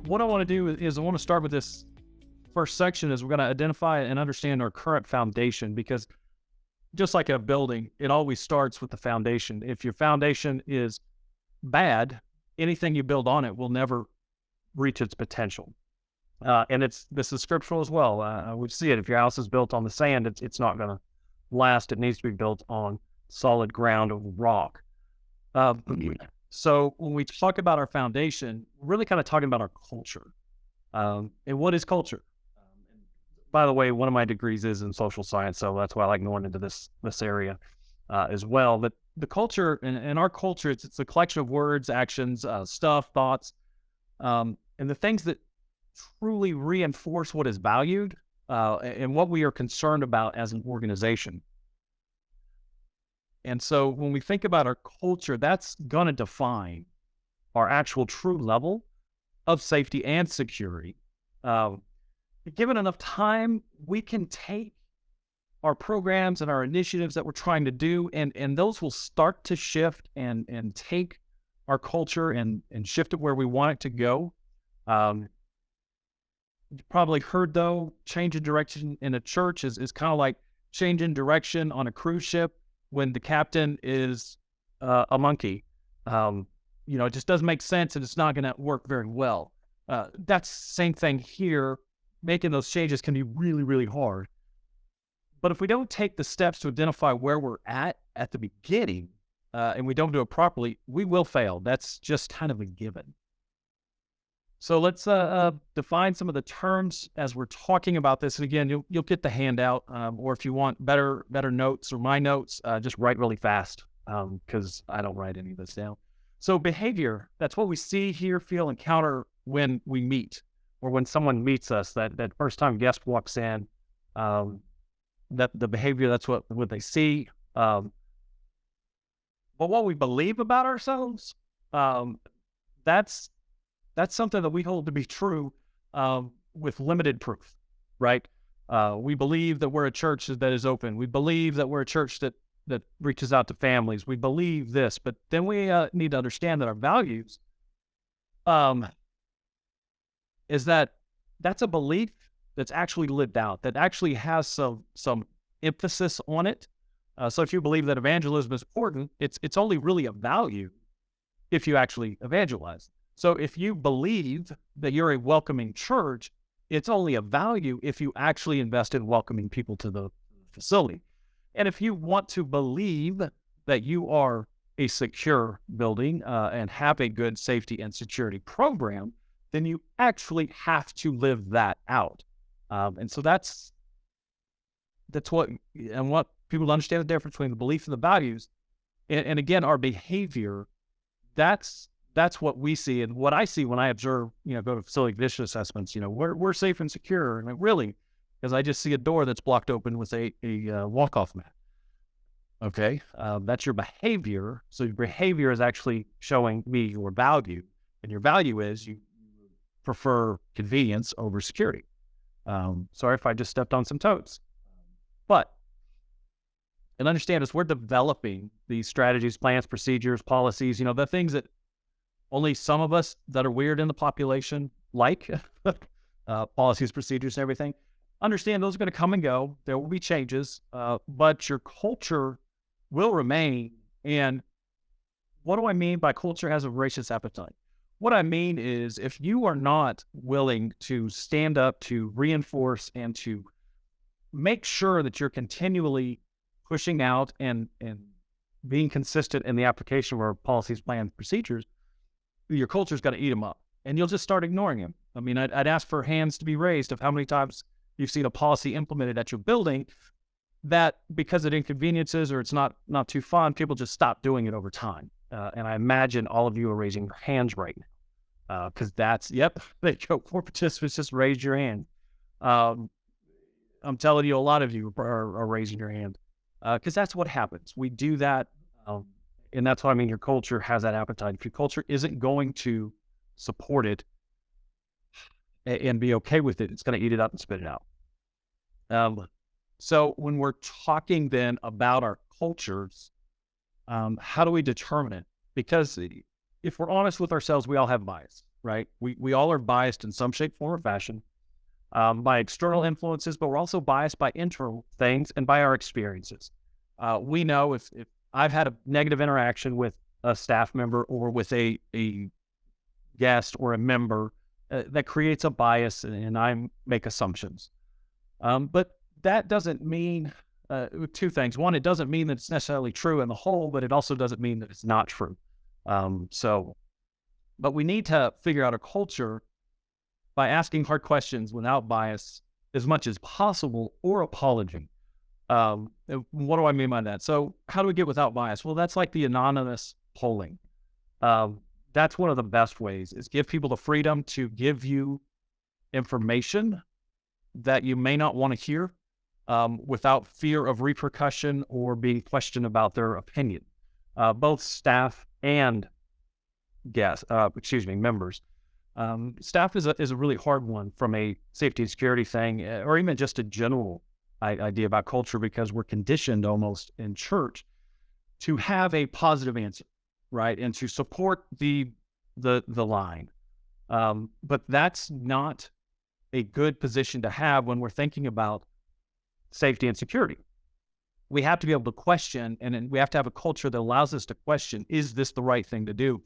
what I want to do is I want to start with this first section is we're going to identify and understand our current foundation, because just like a building, it always starts with the foundation. If your foundation is bad, anything you build on it will never reach its potential. And this is scriptural as well. We see it. If your house is built on the sand, it's not going to last. It needs to be built on solid ground of rock. So when we talk about our foundation, we're really kind of talking about our culture. And what is culture? By the way, one of my degrees is in social science, so that's why I like going into this area as well. But the culture, and our culture, it's a collection of words, actions, stuff, thoughts, and the things that truly reinforce what is valued and what we are concerned about as an organization. And so when we think about our culture, that's going to define our actual true level of safety and security. Given enough time, we can take our programs and our initiatives that we're trying to do, and those will start to shift and take our culture and shift it where we want it to go. You've probably heard, though, change in direction in a church is kind of like change in direction on a cruise ship when the captain is a monkey. It just doesn't make sense, and it's not going to work very well. That's the same thing here. Making those changes can be really, really hard. But if we don't take the steps to identify where we're at the beginning, and we don't do it properly, we will fail. That's just kind of a given. So let's define some of the terms as we're talking about this. And again, you'll get the handout, or if you want better notes or my notes, just write really fast, because I don't write any of this down. So behavior, that's what we see, hear, feel, encounter when we meet, or when someone meets us, that first time guest walks in, that the behavior, that's what they see. But what we believe about ourselves, that's something that we hold to be true with limited proof, right? We believe that we're a church that is open. We believe that we're a church that reaches out to families. We believe this, but then we need to understand that our values is that's a belief that's actually lived out, that actually has some emphasis on it. So if you believe that evangelism is important, it's only really a value if you actually evangelize. So if you believe that you're a welcoming church, it's only a value if you actually invest in welcoming people to the facility. And if you want to believe that you are a secure building and have a good safety and security program, then you actually have to live that out. And so that's what people understand the difference between the belief and the values. And again, our behavior, that's what we see, and what I see when I observe, go to facility condition assessments. We're safe and secure, and really, because I just see a door that's blocked open with a walk-off mat. Okay, that's your behavior. So your behavior is actually showing me your value, and your value is you prefer convenience over security. Sorry if I just stepped on some toes, and understand as we're developing these strategies, plans, procedures, policies, the things that only some of us that are weird in the population like, policies, procedures, and everything, understand those are going to come and go. There will be changes, but your culture will remain. And what do I mean by culture has a voracious appetite? What I mean is, if you are not willing to stand up to reinforce and to make sure that you're continually pushing out and being consistent in the application of our policies, plans, procedures, your culture's got to eat them up, and you'll just start ignoring them. I mean, I'd ask for hands to be raised of how many times you've seen a policy implemented at your building that, because it inconveniences or it's not too fun, people just stop doing it over time. And I imagine all of you are raising your hands right now, because there you go. 4 participants just raised your hand. I'm telling you, a lot of you are raising your hand, because that's what happens. We do that. And that's what I mean. Your culture has that appetite. If your culture isn't going to support it and be okay with it, it's going to eat it up and spit it out. So when we're talking then about our cultures, how do we determine it? Because if we're honest with ourselves, we all have bias. right? We all are biased in some shape, form, or fashion by external influences, but we're also biased by internal things and by our experiences. We know if I've had a negative interaction with a staff member or with a guest or a member, that creates a bias and I make assumptions. But that doesn't mean two things. One, it doesn't mean that it's necessarily true in the whole, but it also doesn't mean that it's not true. But we need to figure out a culture by asking hard questions without bias as much as possible or apology. What do I mean by that? So how do we get without bias? Well, that's like the anonymous polling. That's one of the best ways, is give people the freedom to give you information that you may not want to hear without fear of repercussion or being questioned about their opinion. Both staff and members. Staff is a really hard one from a safety and security thing, or even just a general idea about culture, because we're conditioned almost in church to have a positive answer, right? And to support the line. But that's not a good position to have when we're thinking about safety and security. We have to be able to question, and we have to have a culture that allows us to question, is this the right thing to do?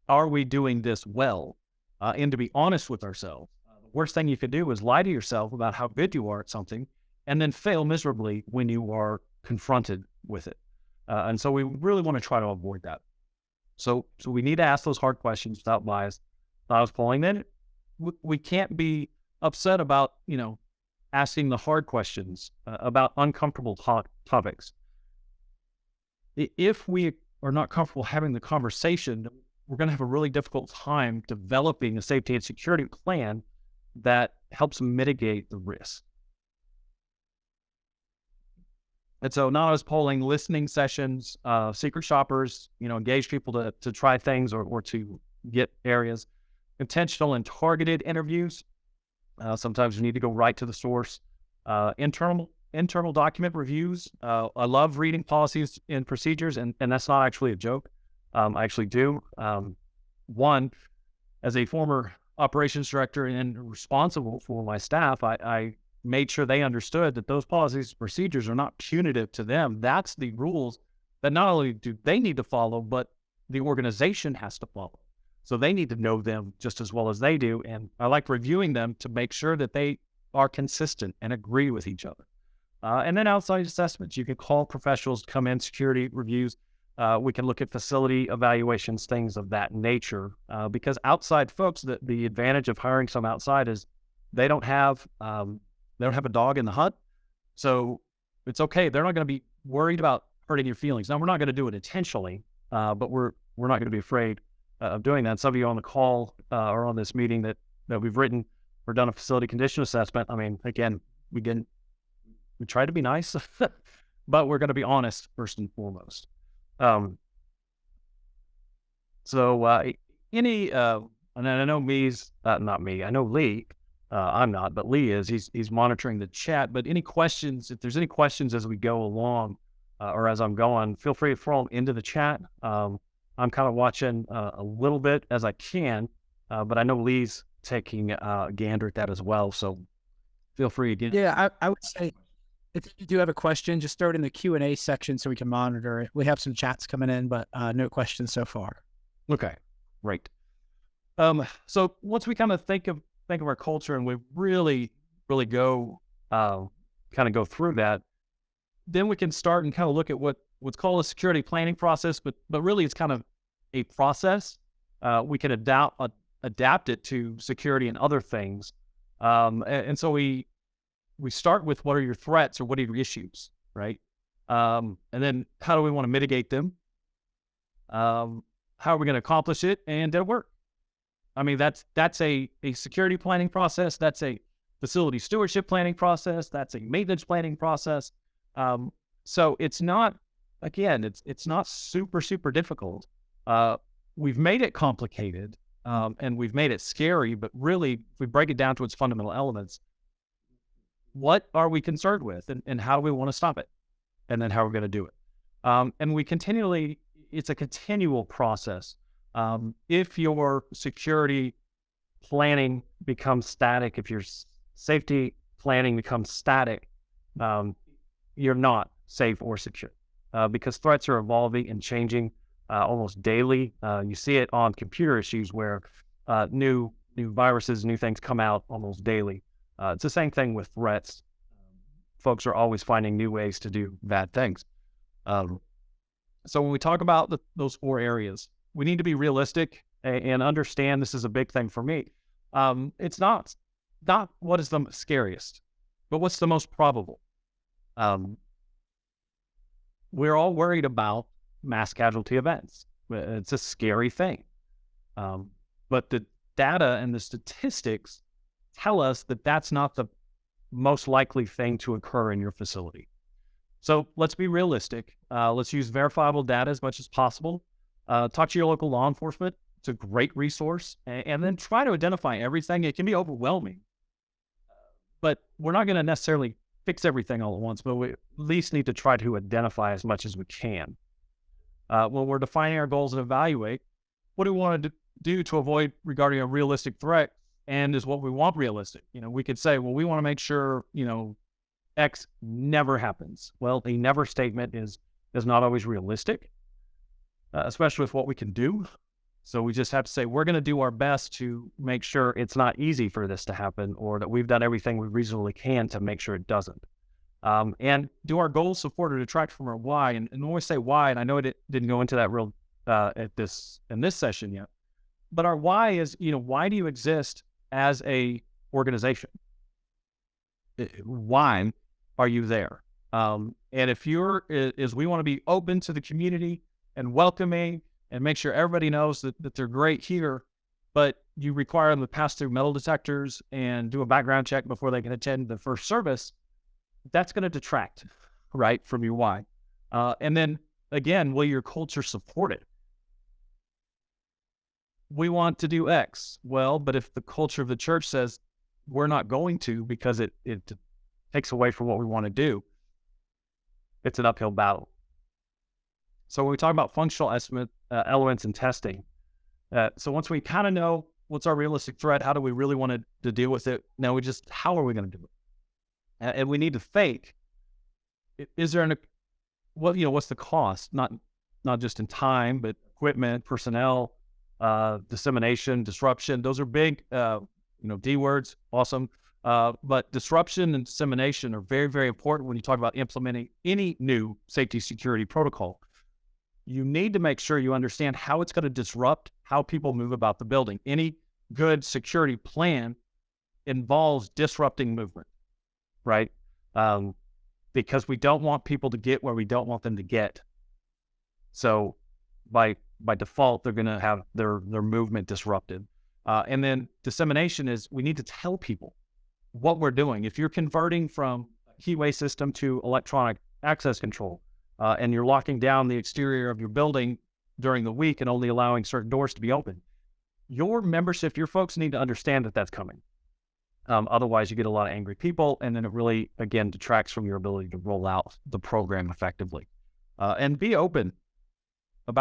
Are we doing this well? And to be honest with ourselves. The worst thing you could do is lie to yourself about how good you are at something and then fail miserably when you are confronted with it. And so we really want to try to avoid that. So we need to ask those hard questions without bias. I was polling then. We can't be upset about, asking the hard questions about uncomfortable topics. If we are not comfortable having the conversation, we're going to have a really difficult time developing a safety and security plan that helps mitigate the risk. And so anonymous polling, listening sessions, secret shoppers, engage people to try things or to get areas, intentional and targeted interviews. Sometimes you need to go right to the source. Internal document reviews. I love reading policies and procedures, and that's not actually a joke. I actually do. One, as a former operations director and responsible for my staff, I made sure they understood that those policies and procedures are not punitive to them. That's the rules that not only do they need to follow, but the organization has to follow. So they need to know them just as well as they do. And I like reviewing them to make sure that they are consistent and agree with each other. And then outside assessments, you can call professionals to come in, security reviews. We can look at facility evaluations, things of that nature, because outside folks, the advantage of hiring some outside is they don't have a dog in the hunt. So it's okay. They're not going to be worried about hurting your feelings. Now, we're not going to do it intentionally, but we're not going to be afraid of doing that. Some of you on the call or on this meeting that we've written or done a facility condition assessment. I mean, again, we try to be nice, but we're going to be honest first and foremost. And I know not me, I know Lee, I'm not, but Lee is, he's monitoring the chat, but any questions, if there's any questions as we go along, or as I'm going, feel free to throw them into the chat. I'm kind of watching a little bit as I can, but I know Lee's taking a gander at that as well. So feel free again. Yeah, I would say if you do have a question, just throw it in the Q&A section so we can monitor it. We have some chats coming in, but no questions so far. Okay, great. So once we kind of think of our culture and we really go kind of go through that, then we can start and kind of look at what's called a security planning process, but really it's kind of a process. We can adapt it to security and other things. And so we start with what are your threats or what are your issues, right? And then how do we want to mitigate them? How are we going to accomplish it? And did it work? I mean, that's a security planning process. That's a facility stewardship planning process. That's a maintenance planning process. So it's not, again, it's not super difficult. We've made it complicated, and we've made it scary, but really, if we break it down to its fundamental elements, what are we concerned with and how do we want to stop it? And then how are we going to do it? And it's a continual process. If your security planning becomes static, if your safety planning becomes static, you're not safe or secure, because threats are evolving and changing almost daily. You see it on computer issues where new viruses, new things come out almost daily. It's the same thing with threats. Folks are always finding new ways to do bad things. So when we talk about those 4 areas, we need to be realistic and understand this is a big thing for me. It's not what is the scariest, but what's the most probable. We're all worried about mass casualty events. It's a scary thing. But the data and the statistics tell us that that's not the most likely thing to occur in your facility. So let's be realistic. Let's use verifiable data as much as possible. Talk to your local law enforcement. It's a great resource. And then try to identify everything. It can be overwhelming, but we're not going to necessarily fix everything all at once, but we at least need to try to identify as much as we can. When we're defining our goals and evaluate, what do we want to do to avoid regarding a realistic threat, and is what we want realistic? We could say, well, we want to make sure, X never happens. Well, a never statement is not always realistic, especially with what we can do. So we just have to say, we're going to do our best to make sure it's not easy for this to happen, or that we've done everything we reasonably can to make sure it doesn't. And do our goals support or detract from our why? And when we say why, and I know it didn't go into that real in this session yet, but our why is, why do you exist as a organization? Why are you there? And if we want to be open to the community and welcoming and make sure everybody knows that they're great here, but you require them to pass through metal detectors and do a background check before they can attend the first service, that's going to detract, right, from your why. And then again, will your culture support it? We want to do X. Well, but if the culture of the church says we're not going to because it takes away from what we want to do, it's an uphill battle. So when we talk about functional estimate elements and testing, so once we kind of know what's our realistic threat, how do we really want to deal with it? Now how are we going to do it? And we need to think, is there what's the cost? Not just in time, but equipment, personnel, dissemination, disruption. Those are big, D words, awesome. But disruption and dissemination are very, very important when you talk about implementing any new safety security protocol. You need to make sure you understand how it's going to disrupt how people move about the building. Any good security plan involves disrupting movement, right? Because we don't want people to get where we don't want them to get. So by default, they're going to have their movement disrupted. And then dissemination is, we need to tell people what we're doing. If you're converting from a keyway system to electronic access control, and you're locking down the exterior of your building during the week and only allowing certain doors to be open, your membership, your folks need to understand that that's coming. Otherwise, you get a lot of angry people, and then it really, again, detracts from your ability to roll out the program effectively. And be open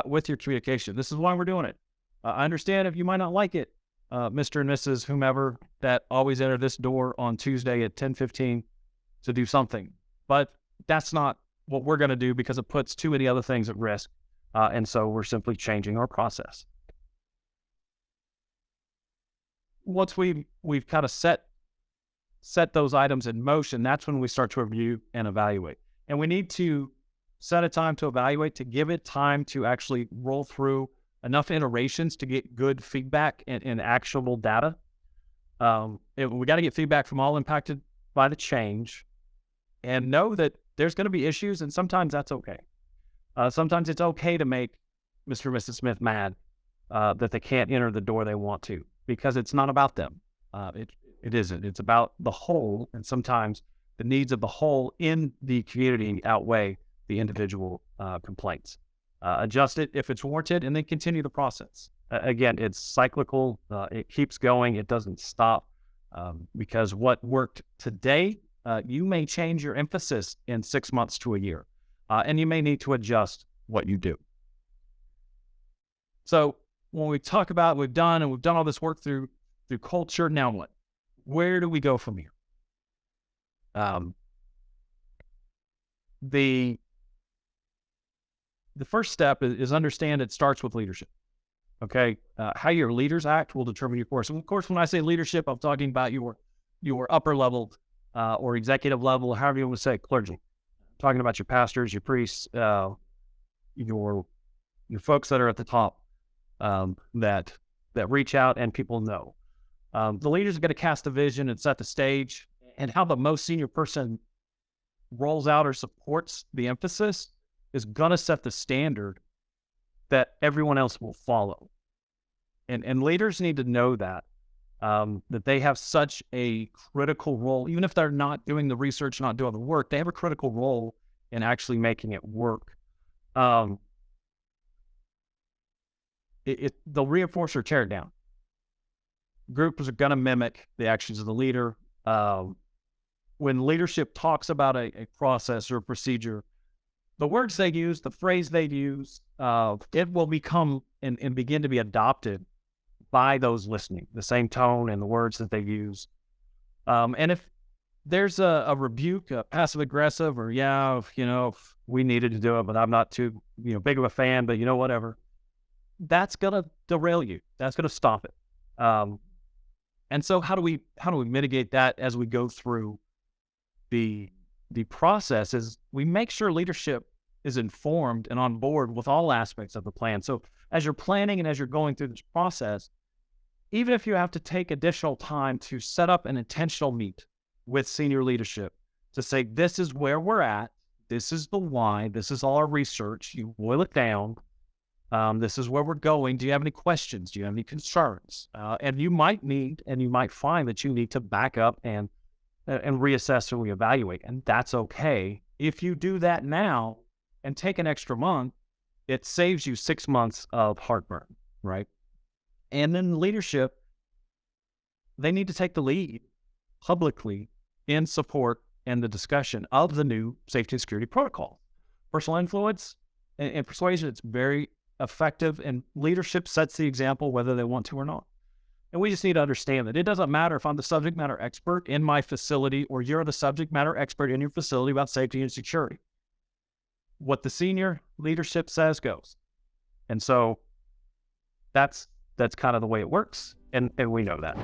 with your communication. This is why we're doing it. I understand if you might not like it, Mr. and Mrs. whomever that always enter this door on Tuesday at 10:15 to do something, but that's not what we're going to do, because it puts too many other things at risk. And so we're simply changing our process. Once we've kind of set those items in motion, that's when we start to review and evaluate. And we need to set a time to evaluate, to give it time to actually roll through enough iterations to get good feedback and actionable data. We got to get feedback from all impacted by the change, and know that there's going to be issues, and sometimes that's okay. Sometimes it's okay to make Mr. and Mrs. Smith mad that they can't enter the door they want to, because it's not about them. It isn't. It's about the whole, and sometimes the needs of the whole in the community outweigh the individual complaints. Adjust it if it's warranted, and then continue the process. Again, it's cyclical. It keeps going. It doesn't stop, because what worked today, you may change your emphasis in 6 months to a year, and you may need to adjust what you do. So when we talk about we've done all this work through through culture. Now what? Where do we go from here? The first step is understand it starts with leadership. Okay, how your leaders act will determine your course. And of course, when I say leadership, I'm talking about your upper level or executive level, however you want to say, clergy. I'm talking about your pastors, your priests, your folks that are at the top that reach out and people know. The leaders are going to cast the vision and set the stage, and how the most senior person rolls out or supports the emphasis is going to set the standard that everyone else will follow. And leaders need to know that they have such a critical role. Even if they're not doing the research, not doing the work, they have a critical role in actually making it work. They'll reinforce or tear it down. Groups are going to mimic the actions of the leader. When leadership talks about a process or a procedure, the words they use, the phrase they use, it will become and begin to be adopted by those listening, the same tone and the words that they use. And if there's a rebuke, a passive aggressive, or we needed to do it, but I'm not too big of a fan, but whatever, that's gonna derail you. That's gonna stop it. And so how do we mitigate that as we go through the process? Is we make sure leadership is informed and on board with all aspects of the plan. So as you're planning and as you're going through this process, even if you have to take additional time to set up an intentional meet with senior leadership to say, this is where we're at, this is the why, this is all our research, you boil it down, this is where we're going, do you have any questions, do you have any concerns? And you might find that you need to back up and reassess and reevaluate, and that's okay. If you do that now and take an extra month, it saves you 6 months of heartburn, right? And then leadership, they need to take the lead publicly in support and the discussion of the new safety and security protocol. Personal influence and persuasion, it's very effective, and leadership sets the example whether they want to or not. And we just need to understand that it doesn't matter if I'm the subject matter expert in my facility or you're the subject matter expert in your facility about safety and security. What the senior leadership says goes. And so that's kind of the way it works. And we know that.